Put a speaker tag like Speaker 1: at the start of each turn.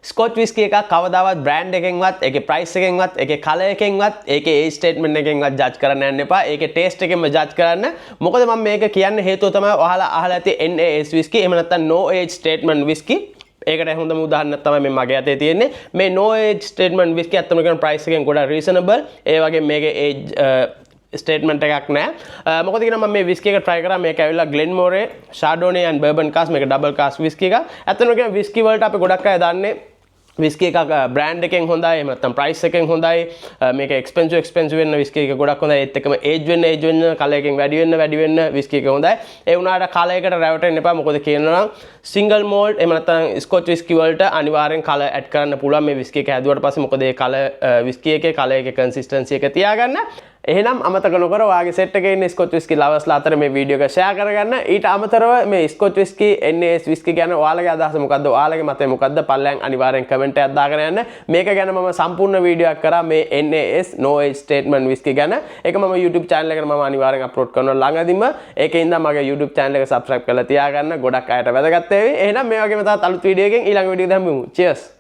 Speaker 1: Scotch whisky එකක් කවදාවත් brand එකෙන්වත් ඒකේ ප්‍රයිස් එකෙන්වත් ඒකේ කලර් එකෙන්වත් ඒකේ ඒජ් ස්ටේට්මන්ට් එකෙන්වත් ජජ් කරන්න යන්න එපා. ඒකේ ටේස්ට් එකෙන්ම ජජ් කරන්න. මොකද මම මේක කියන්න හේතුව තමයි ඔයාලා අහලා ඇති NAS විස්කි එහෙම නැත්නම් no age statement විස්කි. ඒකට හොඳම උදාහරණයක් තමයි මේ මගේ අතේ තියෙන්නේ. මේ no age statement විස්කි අත්තම කියන ප්‍රයිස් එකෙන් ගොඩක් රීසනබල්. ඒ වගේ මේකේ ඒජ් ස්ටේට්මන්ට් එකක් නැහැ. මොකද කියනවා මම මේ විස්කි එක try කරා. මේක ඇවිල්ලා Glenmorangie Chardonnay and Bourbon cask මේක double cask විස්කි එකක්. අත්තම කියන විස්කි වලට අපි ගොඩක් අය දන්නේ විස්කි එකක් බ්‍රෑන්ඩ් එකෙන් හොඳයි එහෙම නැත්නම් ප්‍රයිස් එකෙන් හොඳයි මේක එක්ස්පෙන්සිව් වෙන්න විස්කි එක ගොඩක් හොඳයි ඒත් එක්කම ඒජ් වෙන්න කලර් එකෙන් වැඩි වෙන්න විස්කි එක හොඳයි ඒ වුණාට කලර් එකට රැවටෙන්න එපා මොකද කියනවා නම් සිංගල් මෝල්ට් එහෙම නැත්නම් ස්කොච් විස්කි වලට අනිවාර්යෙන් කලර් ඇඩ් කරන්න පුළුවන් මේ විස්කි එක හැදුවට පස්සේ මොකද ඒ කලර් විස්කි එකේ කලර් එකේ කන්සිස්ටන්සි එක තියාගන්න එහෙනම් අමතක නොකර ඔයාගේ සෙට් එකේ ඉන්න ස්කොච් විස්කි ලවර්ස්ලා අතර මේ වීඩියෝ එක ෂෙයා කරගන්න ඊට අමතරව මේ ස්කොච් විස්කි NAS විස්කි ගැන ඔයාලගේ අදහස මොකද්ද ඔයාලගේ මතය මොකද්ද පල්ලෙන් අනිවාර්යෙන් කමෙන්ට් එකක් දාගෙන යන්න මේක ගැන මම සම්පූර්ණ වීඩියෝ එකක් කරා මේ NAS no age statement whisky ගැන ඒක මම YouTube channel එකට මම අනිවාර්යෙන් අප්ලෝඩ් කරනවා ළඟදීම ඒකේ ඉඳන් මගේ YouTube channel එක subscribe කරලා තියාගන්න ගොඩක් අයට වැදගත් වේවි එහෙනම් මේ වගේම තවත් අලුත් වීඩියෝ එකකින් ඊළඟ වීඩියෝ එක හම්බෙමු cheers